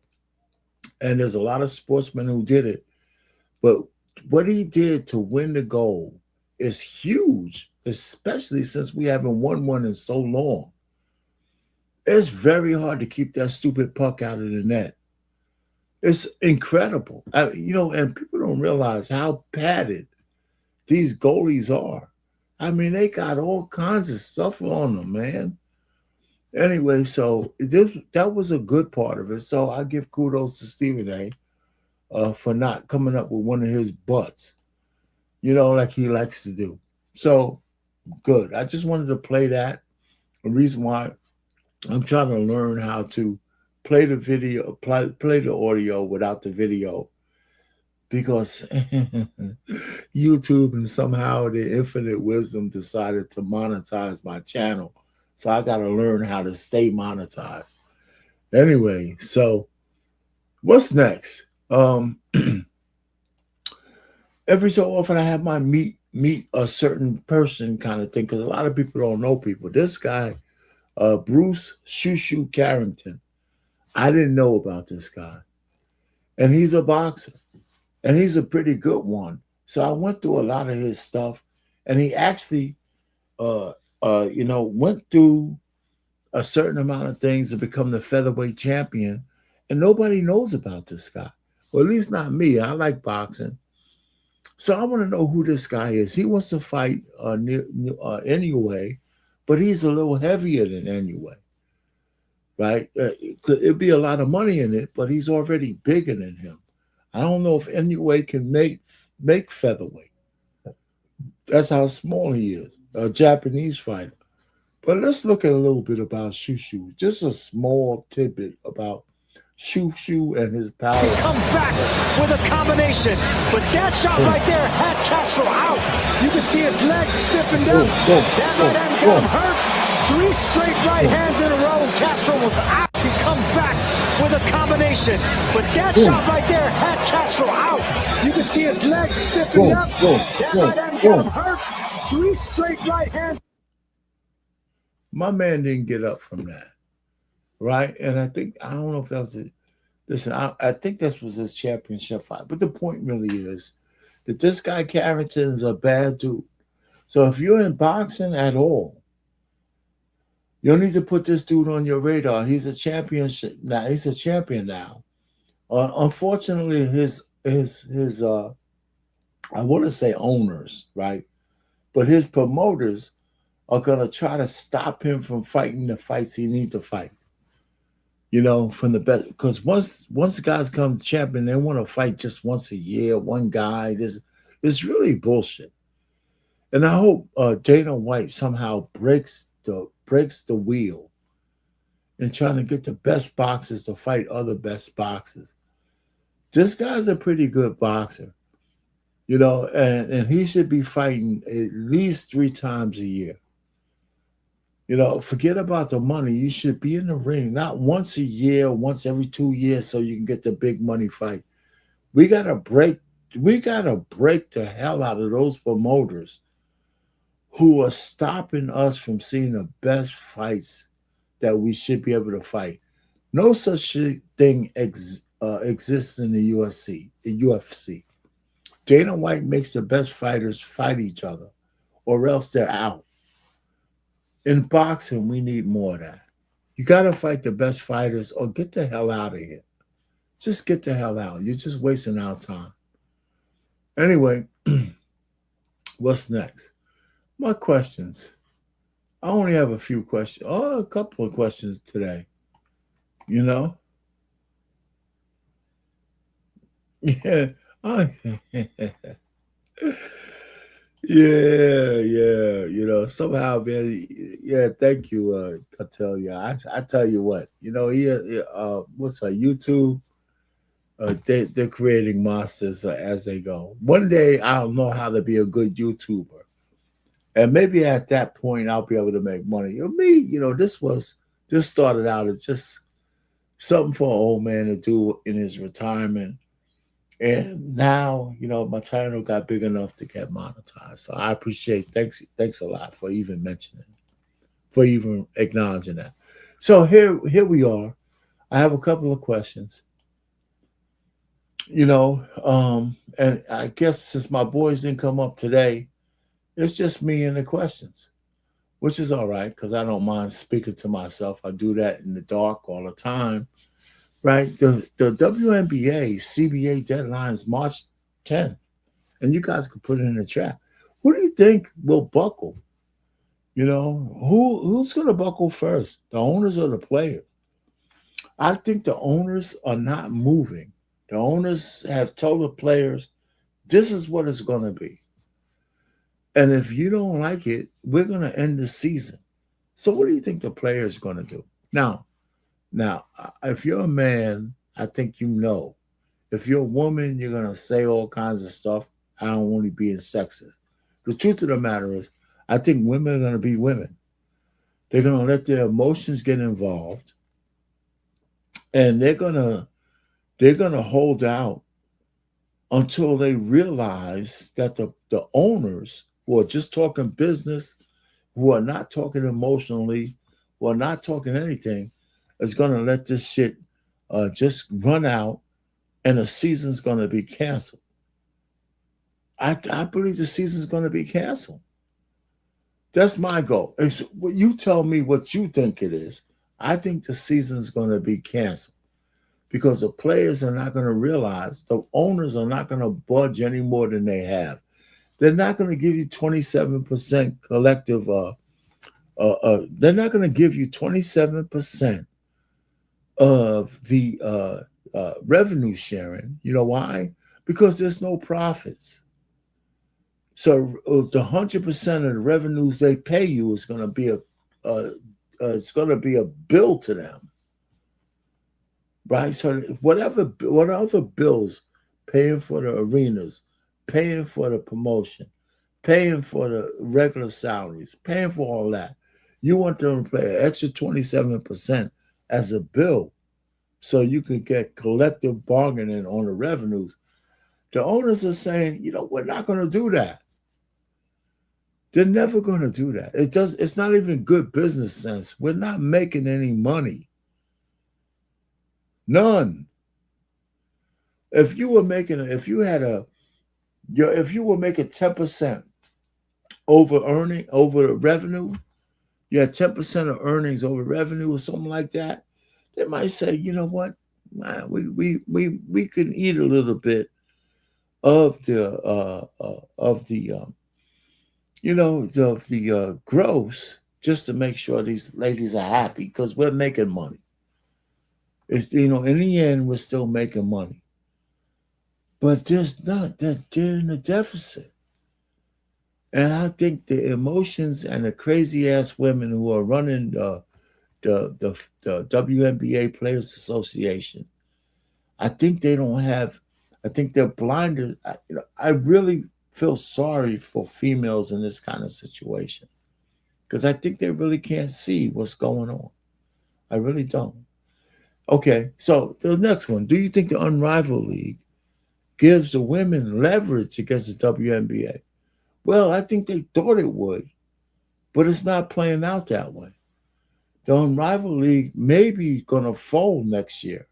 B: And there's a lot of sportsmen who did it. But what he did to win the gold is huge, especially since we haven't won one in so long. It's very hard to keep that stupid puck out of the net. It's incredible. And people don't realize how padded these goalies are. I mean, they got all kinds of stuff on them, man. Anyway, so that was a good part of it. So I give kudos to Stephen A for not coming up with one of his butts, like he likes to do. So good. I just wanted to play that. The reason why I'm trying to learn how to play the video, play the audio without the video, because YouTube and somehow the infinite wisdom decided to monetize my channel. So I got to learn how to stay monetized. Anyway, so what's next? Every so often I have my meet a certain person kind of thing, because a lot of people don't know people. This guy, Bruce Shushu Carrington, I didn't know about this guy. And he's a boxer. And he's a pretty good one. So I went through a lot of his stuff. And he actually, went through a certain amount of things to become the featherweight champion. And nobody knows about this guy. Well, at least not me. I like boxing. So I want to know who this guy is. He wants to fight Inoue, but he's a little heavier than Inoue. Right? It'd be a lot of money in it, but he's already bigger than him. I don't know if Inoue can make featherweight. That's how small he is, a Japanese fighter. But let's look at a little bit about Shushu. Just a small tidbit about Shushu and his power.
I: He comes back with a combination, but that shot right there had Castro out. You can see his legs stiffened up. That right hand got him hurt. 3 straight right hands in a row, and Castro was out. He comes back with a combination, but that shot right there had Castro out. You can see his legs stiffened up. That right hand got him hurt. 3 straight right hands.
B: My man didn't get up from that, right? And I don't know if that was it. Listen, I think this was his championship fight. But the point really is that this guy Carrington is a bad dude. So if you're in boxing at all, you don't need to put this dude on your radar. He's a championship now. He's a champion now. Unfortunately, his I want to say owners, right? But his promoters are gonna try to stop him from fighting the fights he needs to fight. From the best, because once the guys come champion, they want to fight just once a year, one guy. It's really bullshit. And I hope Dana White somehow breaks the wheel in trying to get the best boxers to fight other best boxers. This guy's a pretty good boxer, and he should be fighting at least 3 times a year. Forget about the money. You should be in the ring, not once a year, once every 2 years, so you can get the big money fight. We gotta break the hell out of those promoters who are stopping us from seeing the best fights that we should be able to fight. No such thing exists in the UFC. Dana White makes the best fighters fight each other, or else they're out. In boxing, we need more of that. You got to fight the best fighters or get the hell out of here. Just get the hell out. You're just wasting our time. Anyway, what's next? My questions. I only have a few questions. A couple of questions today. Yeah. Yeah. Somehow, man. Yeah, thank you, I tell you. I tell you what, what's YouTube? They're creating monsters as they go. One day I'll know how to be a good YouTuber, and maybe at that point I'll be able to make money. This started out as just something for an old man to do in his retirement, and now my channel got big enough to get monetized. So I appreciate. Thanks a lot for even mentioning, for even acknowledging that. So here we are. I have a couple of questions. And I guess since my boys didn't come up today, it's just me and the questions, which is all right because I don't mind speaking to myself. I do that in the dark all the time, right? The WNBA CBA deadline is March 10th, and you guys can put it in the chat. Who do you think will buckle? Who's going to buckle first, the owners or the players? I think the owners are not moving. The owners have told the players, this is what it's going to be. And if you don't like it, we're going to end the season. So what do you think the players are going to do? Now, if you're a man, I think you know. If you're a woman, you're going to say all kinds of stuff. I don't want to be sexist. The truth of the matter is, I think women are going to be women. They're going to let their emotions get involved. And they're going to hold out until they realize that the owners who are just talking business, who are not talking emotionally, who are not talking anything, is going to let this shit just run out, and the season's going to be canceled. I believe the season's going to be canceled. That's my goal. You tell me what you think it is. I think the season's going to be canceled because the players are not going to realize, the owners are not going to budge any more than they have. They're not going to give you 27% collective. They're not going to give you 27% of the revenue sharing. You know why? Because there's no profits. So the 100% of the revenues they pay you is going to be a bill to them, right? So whatever bills, paying for the arenas, paying for the promotion, paying for the regular salaries, paying for all that, you want them to pay an extra 27% as a bill, so you can get collective bargaining on the revenues. The owners are saying, we're not going to do that. They're never going to do that. It's not even good business sense. We're not making any money. None. If you were making 10% over revenue, you had 10% of earnings over revenue or something like that, they might say, you know what, we can eat a little bit of the gross, just to make sure these ladies are happy, because we're making money. It's, in the end, we're still making money. But there's not, they're in a deficit. And I think the emotions and the crazy ass women who are running the WNBA Players Association, I think they're blinded. I really feel sorry for females in this kind of situation, because I think they really can't see what's going on. I really don't. Okay, so the next one. Do you think the Unrivaled League gives the women leverage against the WNBA? Well, I think they thought it would, but it's not playing out that way. The Unrivaled League may be going to fold next year.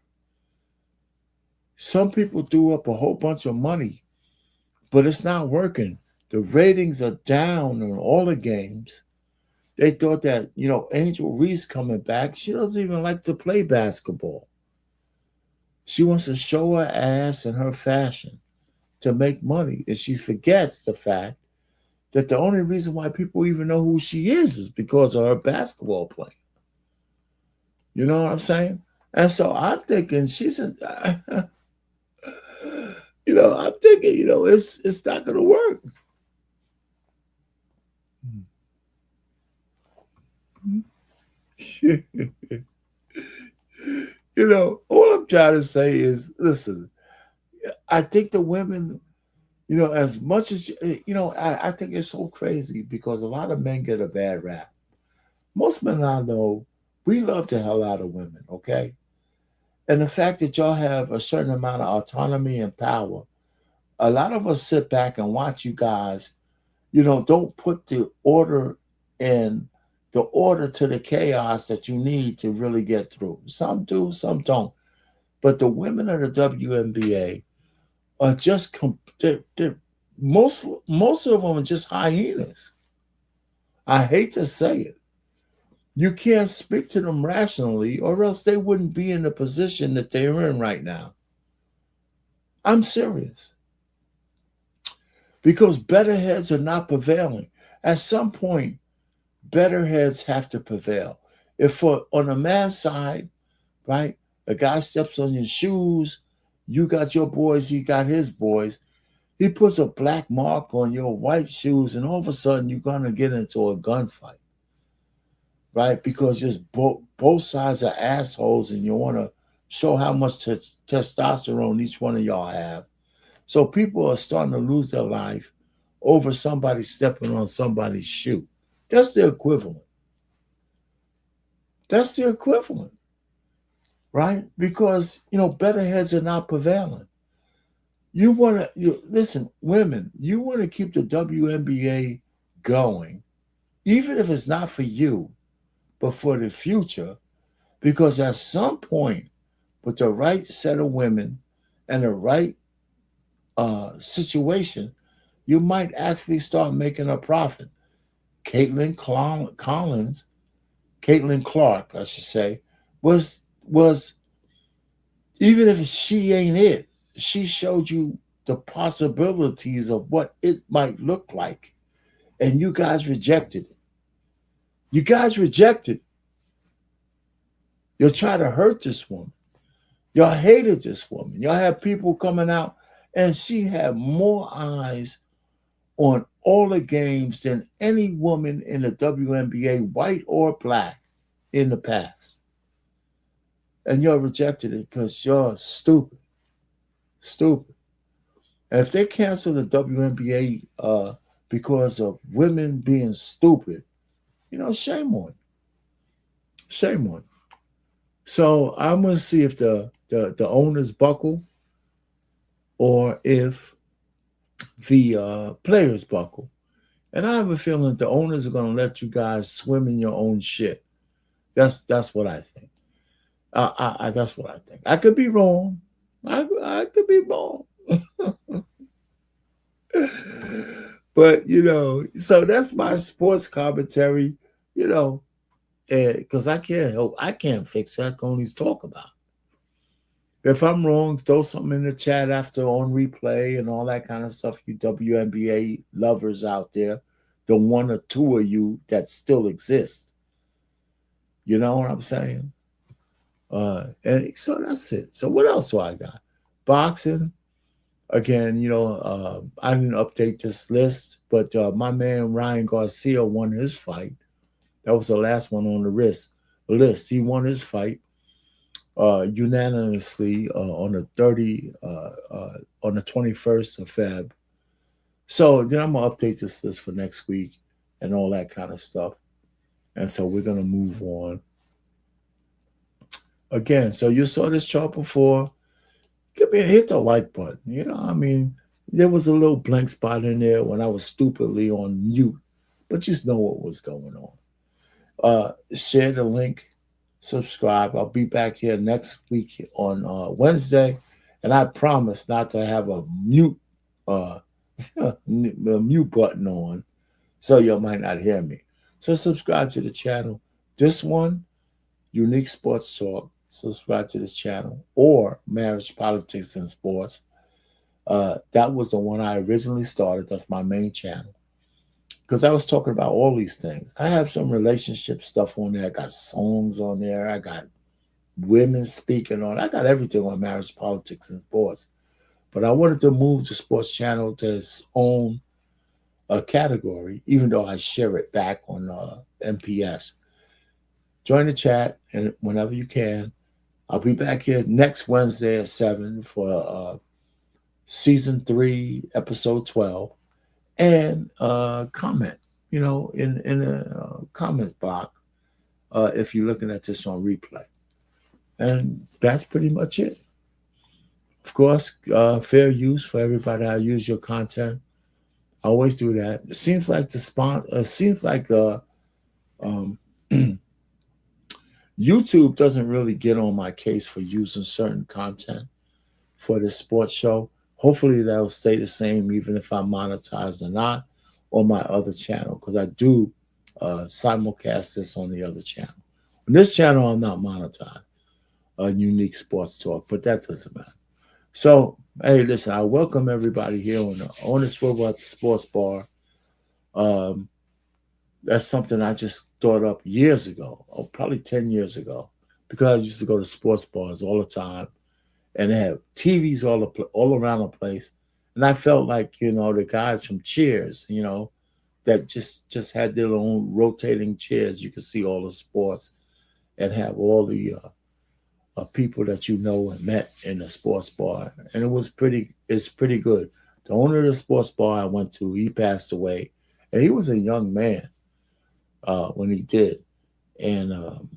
B: Some people threw up a whole bunch of money, but it's not working. The ratings are down on all the games. They thought that, Angel Reese coming back, she doesn't even like to play basketball. She wants to show her ass and her fashion to make money. And she forgets the fact that the only reason why people even know who she is because of her basketball play. You know what I'm saying? And so I'm thinking I'm thinking, it's not going to work. You know, all I'm trying to say is, listen, I think the women, you know, as much as, you know, I think it's so crazy because a lot of men get a bad rap. Most men I know, we love the hell out of women, okay? And the fact that y'all have a certain amount of autonomy and power, a lot of us sit back and watch you guys, you know, don't put the order in the order to the chaos that you need to really get through. Some do, some don't. But the women of the WNBA are just most of them are just hyenas. I hate to say it. You can't speak to them rationally, or else they wouldn't be in the position that they're in right now. I'm serious. Because better heads are not prevailing. At some point, better heads have to prevail. If on a man's side, right, a guy steps on your shoes, you got your boys, he got his boys, he puts a black mark on your white shoes, and all of a sudden you're going to get into a gunfight, right? Because just both sides are assholes, and you want to show how much testosterone each one of y'all have. So people are starting to lose their life over somebody stepping on somebody's shoe. That's the equivalent. That's the equivalent, right? Because, you know, better heads are not prevailing. You want to, listen, women, you want to keep the WNBA going, even if it's not for you, but for the future, because at some point, with the right set of women and the right situation, you might actually start making a profit. Caitlin Clark, I should say, was even if she ain't it, she showed you the possibilities of what it might look like, and you guys rejected it. You guys rejected it. You'll try to hurt this woman. Y'all hated this woman. Y'all have people coming out, and she had more eyes on all the games than any woman in the WNBA, white or black, in the past. And y'all rejected it because y'all stupid. Stupid. And if they cancel the WNBA because of women being stupid, you know, shame on you. Shame on you. So I'm going to see if the owners buckle or if the players buckle. And I have a feeling that the owners are going to let you guys swim in your own shit. That's what I think. That's what I think. I could be wrong. I could be wrong. But, you know, so that's my sports commentary, you know, because I can't fix it. I can only talk about it. If I'm wrong, throw something in the chat after on replay and all that kind of stuff, you WNBA lovers out there, the one or two of you that still exist. You know what I'm saying? And so that's it. So what else do I got? Boxing. Again, you know, I didn't update this list, but my man Ryan Garcia won his fight. That was the last one on the list. He won his fight unanimously on the 21st of Feb. So then I'm gonna update this list for next week and all that kind of stuff. And so we're gonna move on. Again, so you saw this chart before. Give me hit the like button. You know, I mean, there was a little blank spot in there when I was stupidly on mute, but just know what was going on. Share the link, subscribe. I'll be back here next week on Wednesday, and I promise not to have a mute mute button on, so you might not hear me. So subscribe to the channel. This one, Unique Sports Talk. Subscribe to this channel, or Marriage, Politics, and Sports. That was the one I originally started. That's my main channel. Because I was talking about all these things. I have some relationship stuff on there. I got songs on there. I got women speaking on. I got everything on Marriage, Politics, and Sports. But I wanted to move the sports channel to its own category, even though I share it back on MPS. join the chat, and whenever you can. I'll be back here next Wednesday at 7 for season 3, episode 12, and comment, in the comment box if you're looking at this on replay. And that's pretty much it. Of course, fair use for everybody. I use your content. I always do that. It seems like YouTube doesn't really get on my case for using certain content for this sports show. Hopefully that'll stay the same even if I'm monetized or not on my other channel, because I do simulcast this on the other channel. On this channel, I'm not monetized. Unique Sports Talk, but that doesn't matter. So, hey, listen, I welcome everybody here on the Swivel at the Sports Bar. That's something I just thought up years ago, or probably 10 years ago, because I used to go to sports bars all the time, and they had TVs all around the place. And I felt like, the guys from Cheers, that just had their own rotating chairs. You could see all the sports and have all the people that and met in the sports bar. And it's pretty good. The owner of the sports bar I went to, he passed away, and he was a young man when he did. And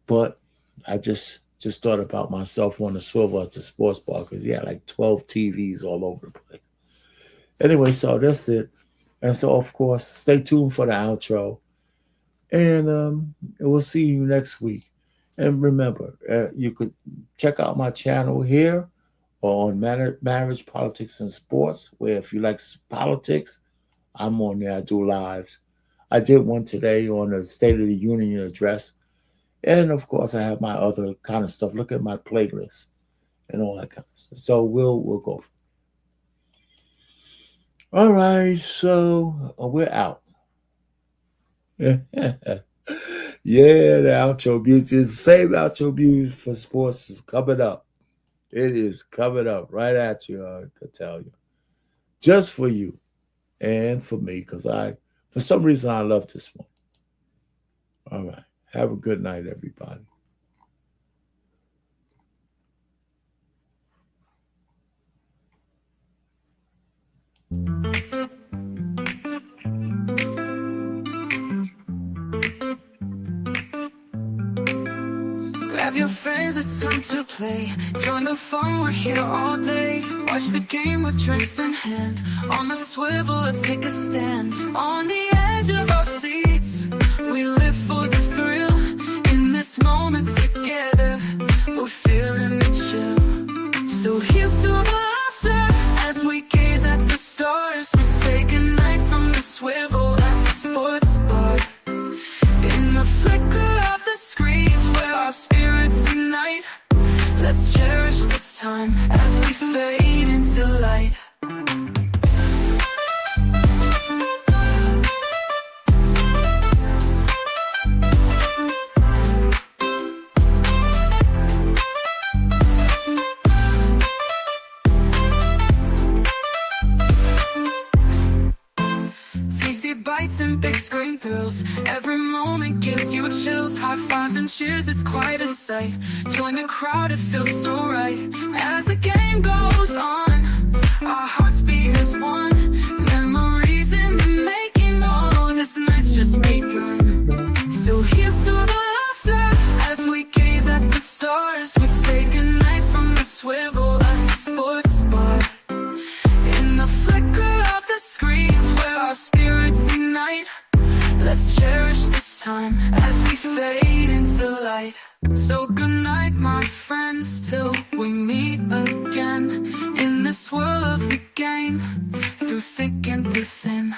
B: but I just thought about myself on the swivel at the sports bar, because he had like 12 TVs all over the place. Anyway, so that's it. And so, of course, stay tuned for the outro. And we'll see you next week. And remember, you could check out my channel here on Marriage, Politics, and Sports, where if you like politics, I'm on there. I do lives. I did one today on the State of the Union address. And, of course, I have my other kind of stuff. Look at my playlist and all that kind of stuff. So we'll go. All right, so we're out. Yeah, the outro music, the same outro music for sports is coming up. It is coming up right at you, I can tell you. Just for you and for me, because for some reason, I love this one. All right. Have a good night, everybody.
A: Grab your friends, it's time to play. Join the fun, we're here all day. Watch the game with drinks in hand. On the swivel, let's take a stand. On the edge of our seats, we live for the thrill. In this moment together, we're feeling the chill. So here's to the laughter as we gaze at the stars. We say goodnight from the swivel at the sports bar. In the flicker of the screens where our spirits ignite, let's cherish this time as we fade into light. Bites and big screen thrills. Every moment gives you chills. High fives and cheers, it's quite a sight. Join the crowd, it feels so right. As the game goes on, our hearts beat as one. Memories in the making, oh, this night's just begun. So here's to the laughter as we gaze at the stars. We say goodnight from the swivel at the sports bar. In the flicker of the screens where our spirits ignite, let's cherish this time as we fade into light. So good night, my friends, till we meet again in this world of the game, through thick and through thin.